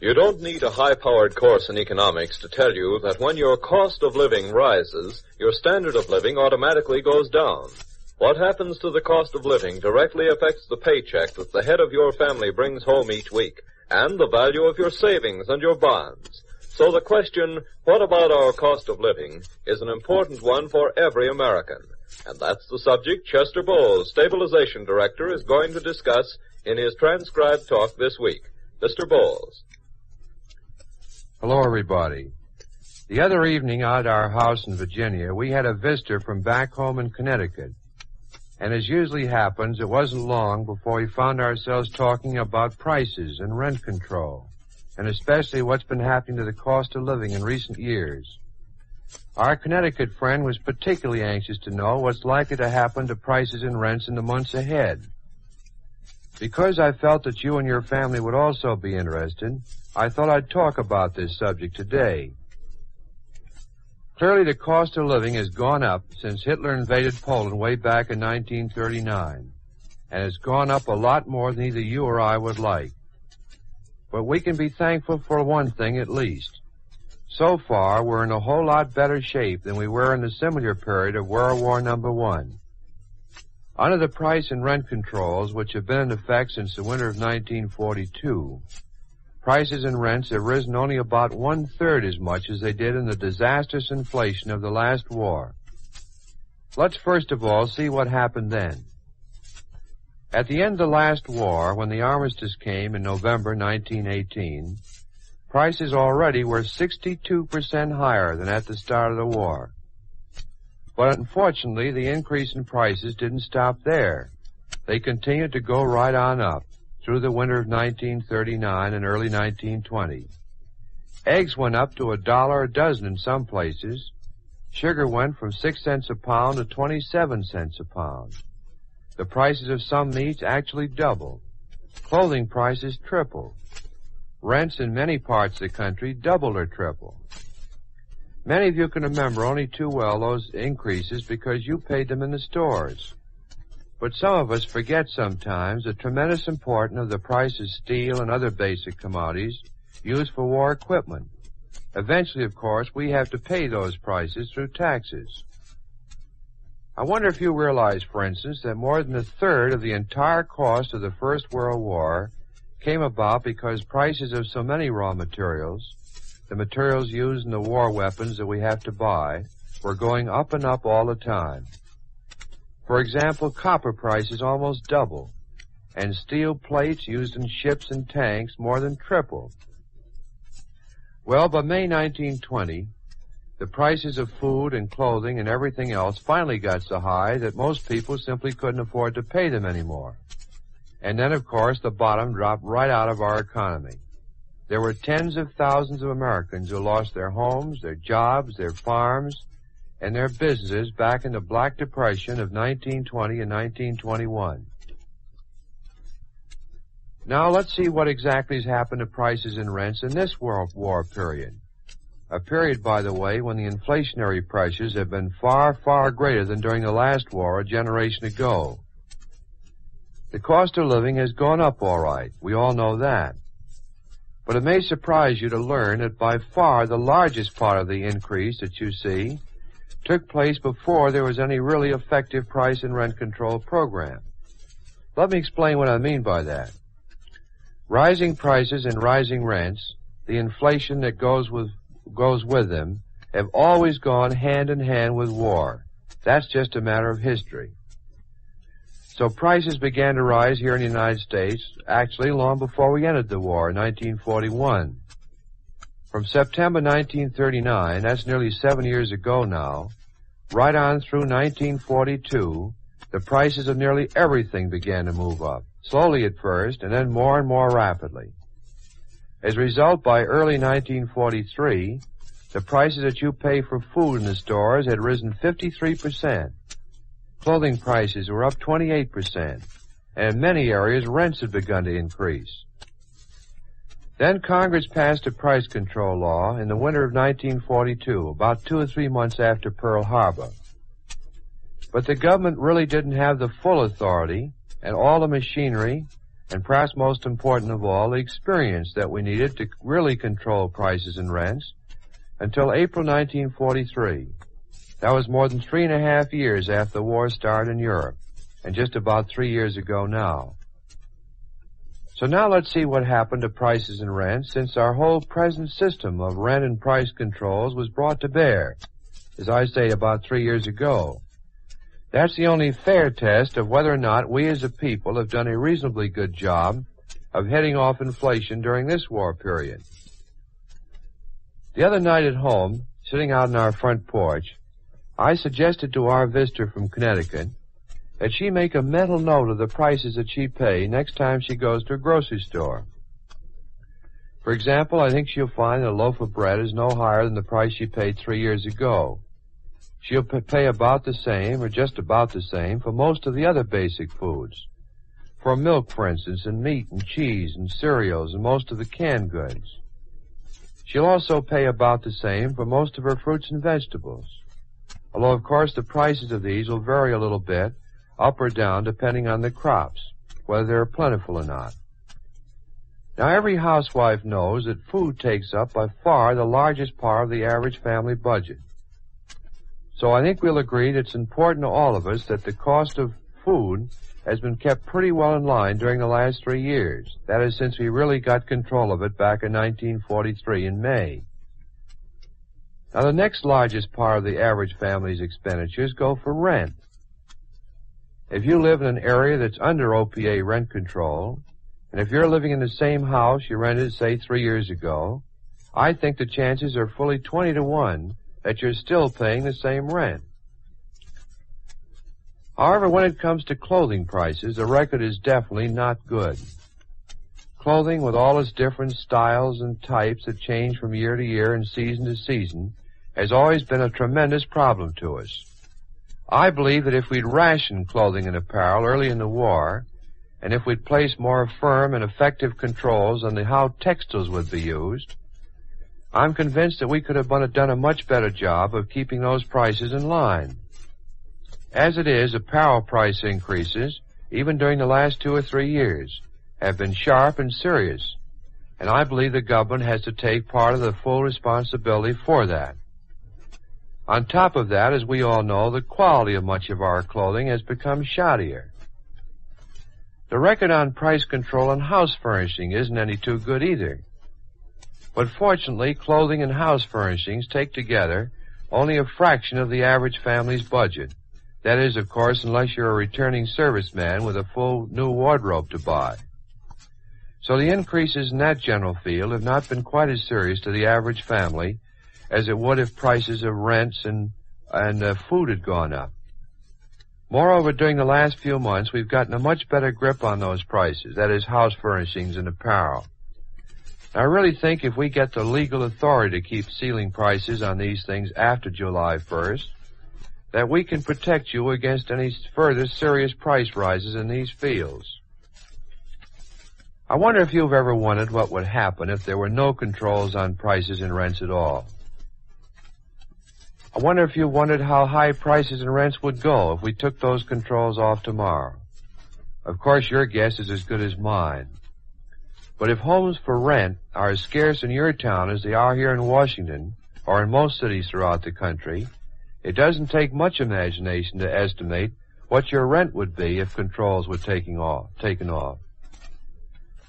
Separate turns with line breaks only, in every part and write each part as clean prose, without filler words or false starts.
You don't need a high-powered course in economics to tell you that when your cost of living rises, your standard of living automatically goes down. What happens to the cost of living directly affects the paycheck that the head of your family brings home each week, and the value of your savings and your bonds. So the question, what about our cost of living, is an important one for every American. And that's the subject Chester Bowles, Stabilization Director, is going to discuss in his transcribed talk this week. Mr. Bowles.
Hello, everybody. The other evening out at our house in Virginia, we had a visitor from back home in Connecticut. And as usually happens, it wasn't long before we found ourselves talking about prices and rent control, and especially what's been happening to the cost of living in recent years. Our Connecticut friend was particularly anxious to know what's likely to happen to prices and rents in the months ahead. Because I felt that you and your family would also be interested, I thought I'd talk about this subject today. Clearly, the cost of living has gone up since Hitler invaded Poland way back in 1939, and it's gone up a lot more than either you or I would like. But we can be thankful for one thing at least. So far, we're in a whole lot better shape than we were in the similar period of World War I. Under the price and rent controls, which have been in effect since the winter of 1942, prices and rents have risen only about one-third as much as they did in the disastrous inflation of the last war. Let's first of all see what happened then. At the end of the last war, when the armistice came in November 1918, prices already were 62% higher than at the start of the war. But unfortunately, the increase in prices didn't stop there. They continued to go right on up through the winter of 1939 and early 1920. Eggs went up to $1 a dozen in some places. Sugar went from 6 cents a pound to 27 cents a pound. The prices of some meats actually doubled. Clothing prices tripled. Rents in many parts of the country doubled or tripled. Many of you can remember only too well those increases because you paid them in the stores. But some of us forget sometimes the tremendous importance of the price of steel and other basic commodities used for war equipment. Eventually, of course, we have to pay those prices through taxes. I wonder if you realize, for instance, that more than a third of the entire cost of the First World War came about because prices of so many raw materials, the materials used in the war weapons that we have to buy, were going up and up all the time. For example, copper prices almost doubled, and steel plates used in ships and tanks more than tripled. Well, by May 1920, the prices of food and clothing and everything else finally got so high that most people simply couldn't afford to pay them anymore. And then, of course, the bottom dropped right out of our economy. There were tens of thousands of Americans who lost their homes, their jobs, their farms, and their businesses back in the Black Depression of 1920 and 1921. Now let's see what exactly has happened to prices and rents in this World War period. A period, by the way, when the inflationary pressures have been far, far greater than during the last war a generation ago. The cost of living has gone up all right. We all know that. But it may surprise you to learn that by far the largest part of the increase that you see took place before there was any really effective price and rent control program. Let me explain what I mean by that. Rising prices and rising rents, the inflation that goes with them, have always gone hand in hand with war. That's just a matter of history. So prices began to rise here in the United States, actually long before we entered the war in 1941. From September 1939, that's nearly 7 years ago now, right on through 1942, the prices of nearly everything began to move up, slowly at first, and then more and more rapidly. As a result, by early 1943, the prices that you pay for food in the stores had risen 53%. Clothing prices were up 28%, and in many areas, rents had begun to increase. Then Congress passed a price control law in the winter of 1942, about 2 or 3 months after Pearl Harbor. But the government really didn't have the full authority and all the machinery and perhaps most important of all, the experience that we needed to really control prices and rents until April 1943. That was more than 3.5 years after the war started in Europe, and just about 3 years ago now. So now let's see what happened to prices and rents since our whole present system of rent and price controls was brought to bear, as I say, about 3 years ago. That's the only fair test of whether or not we as a people have done a reasonably good job of heading off inflation during this war period. The other night at home, sitting out on our front porch, I suggested to our visitor from Connecticut that she make a mental note of the prices that she pay next time she goes to a grocery store. For example, I think she'll find that a loaf of bread is no higher than the price she paid 3 years ago. She'll pay about the same, or just about the same, for most of the other basic foods. For milk, for instance, and meat and cheese and cereals and most of the canned goods. She'll also pay about the same for most of her fruits and vegetables. Although, of course, the prices of these will vary a little bit, up or down, depending on the crops, whether they're plentiful or not. Now, every housewife knows that food takes up by far the largest part of the average family budget. So I think we'll agree that it's important to all of us that the cost of food has been kept pretty well in line during the last 3 years. That is, since we really got control of it back in 1943 in May. Now, the next largest part of the average family's expenditures go for rent. If you live in an area that's under OPA rent control, and if you're living in the same house you rented, say, 3 years ago, I think the chances are fully 20 to 1 that you're still paying the same rent. However, when it comes to clothing prices, the record is definitely not good. Clothing, with all its different styles and types that change from year to year and season to season, has always been a tremendous problem to us. I believe that if we'd rationed clothing and apparel early in the war, and if we'd placed more firm and effective controls on how textiles would be used, I'm convinced that we could have done a much better job of keeping those prices in line. As it is, apparel price increases, even during the last 2 or 3 years, have been sharp and serious, and I believe the government has to take part of the full responsibility for that. On top of that, as we all know, the quality of much of our clothing has become shoddier. The record on price control and house furnishing isn't any too good either. But fortunately, clothing and house furnishings take together only a fraction of the average family's budget. That is, of course, unless you're a returning serviceman with a full new wardrobe to buy. So the increases in that general field have not been quite as serious to the average family as it would if prices of rents and food had gone up. Moreover, during the last few months, we've gotten a much better grip on those prices, that is, house furnishings and apparel. I really think if we get the legal authority to keep ceiling prices on these things after July 1st, that we can protect you against any further serious price rises in these fields. I wonder if you've ever wondered what would happen if there were no controls on prices and rents at all. I wonder if you wondered how high prices and rents would go if we took those controls off tomorrow. Of course, your guess is as good as mine. But if homes for rent are as scarce in your town as they are here in Washington, or in most cities throughout the country, it doesn't take much imagination to estimate what your rent would be if controls were taken off.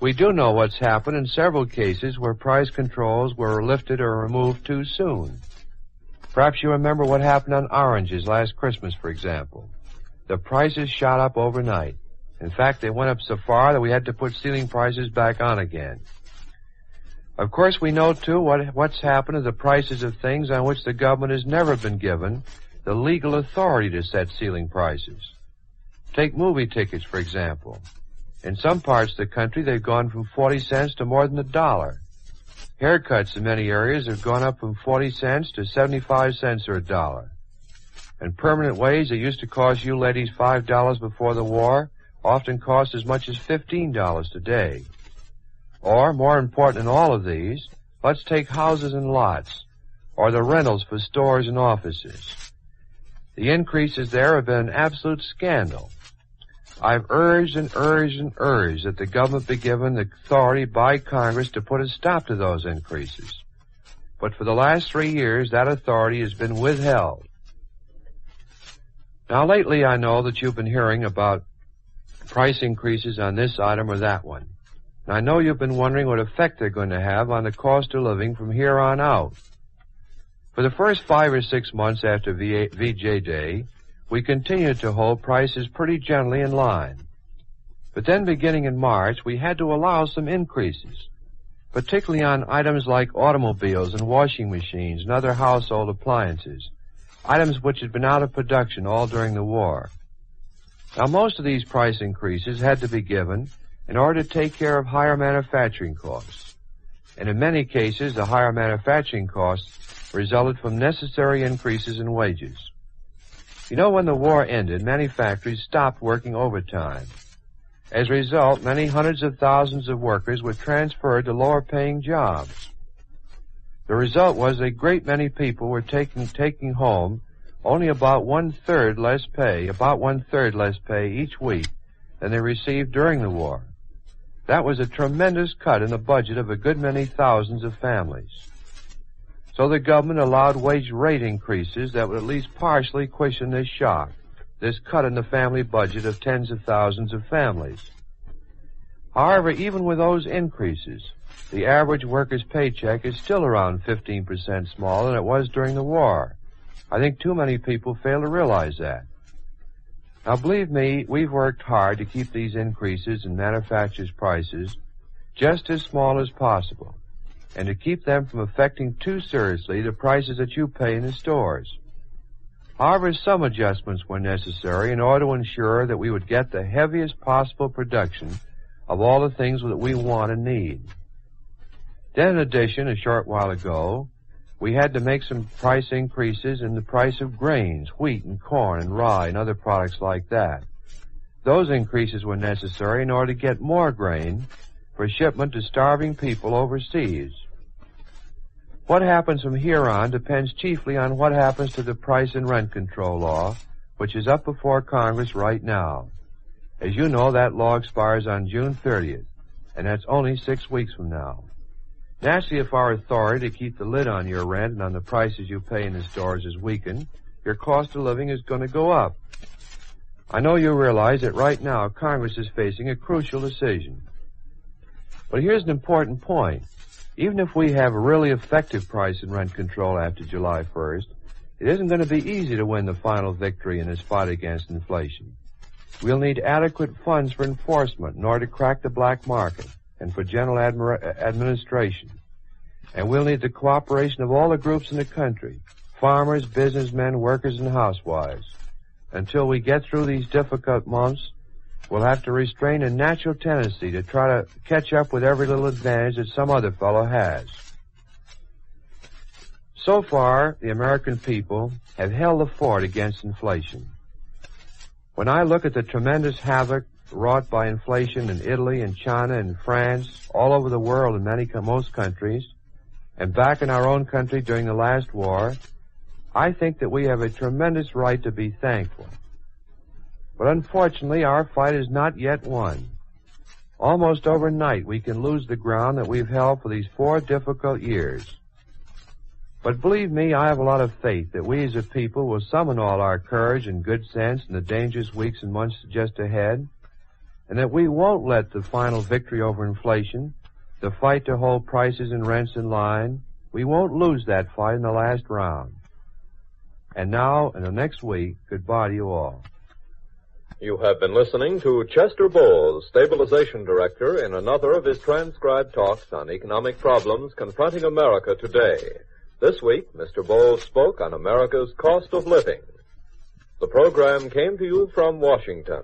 We do know what's happened in several cases where price controls were lifted or removed too soon. Perhaps you remember what happened on oranges last Christmas, for example. The prices shot up overnight. In fact, they went up so far that we had to put ceiling prices back on again. Of course, we know, too, what's happened to the prices of things on which the government has never been given the legal authority to set ceiling prices. Take movie tickets, for example. In some parts of the country, they've gone from 40 cents to more than $1. Haircuts in many areas have gone up from 40 cents to 75 cents or $1. And permanent waves that used to cost you ladies $5 before the war often cost as much as $15 today. Or, more important than all of these, let's take houses and lots, or the rentals for stores and offices. The increases there have been an absolute scandal. I've urged and urged and urged that the government be given the authority by Congress to put a stop to those increases. But for the last 3 years, that authority has been withheld. Now, lately, I know that you've been hearing about price increases on this item or that one. And I know you've been wondering what effect they're going to have on the cost of living from here on out. For the first 5 or 6 months after VJ Day, we continued to hold prices pretty gently in line. But then beginning in March, we had to allow some increases, particularly on items like automobiles and washing machines and other household appliances, items which had been out of production all during the war. Now, most of these price increases had to be given in order to take care of higher manufacturing costs. And in many cases, the higher manufacturing costs resulted from necessary increases in wages. You know, when the war ended, many factories stopped working overtime. As a result, many hundreds of thousands of workers were transferred to lower-paying jobs. The result was a great many people were taking home only about one-third less pay each week than they received during the war. That was a tremendous cut in the budget of a good many thousands of families. So the government allowed wage rate increases that would at least partially cushion this shock, this cut in the family budget of tens of thousands of families. However, even with those increases, the average worker's paycheck is still around 15% smaller than it was during the war. I think too many people fail to realize that. Now, believe me, we've worked hard to keep these increases in manufacturers' prices just as small as possible, and to keep them from affecting too seriously the prices that you pay in the stores. However, some adjustments were necessary in order to ensure that we would get the heaviest possible production of all the things that we want and need. Then, in addition, a short while ago, we had to make some price increases in the price of grains, wheat and corn and rye and other products like that. Those increases were necessary in order to get more grain for shipment to starving people overseas. What happens from here on depends chiefly on what happens to the price and rent control law, which is up before Congress right now. As you know, that law expires on June 30th, and that's only 6 weeks from now. Naturally, if our authority to keep the lid on your rent and on the prices you pay in the stores is weakened, your cost of living is going to go up. I know you realize that right now Congress is facing a crucial decision. But here's an important point. Even if we have a really effective price and rent control after July 1st, it isn't going to be easy to win the final victory in this fight against inflation. We'll need adequate funds for enforcement in order to crack the black market and for general administration. And we'll need the cooperation of all the groups in the country, farmers, businessmen, workers, and housewives. Until we get through these difficult months, we'll have to restrain a natural tendency to try to catch up with every little advantage that some other fellow has. So far, the American people have held the fort against inflation. When I look at the tremendous havoc wrought by inflation in Italy and China and France, all over the world in most countries, and back in our own country during the last war, I think that we have a tremendous right to be thankful. But unfortunately, our fight is not yet won. Almost overnight, we can lose the ground that we've held for these 4 difficult years. But believe me, I have a lot of faith that we as a people will summon all our courage and good sense in the dangerous weeks and months just ahead, and that we won't let the final victory over inflation, the fight to hold prices and rents in line, we won't lose that fight in the last round. And now, in the next week, goodbye to you all.
You have been listening to Chester Bowles, Stabilization Director, in another of his transcribed talks on economic problems confronting America today. This week, Mr. Bowles spoke on America's cost of living. The program came to you from Washington.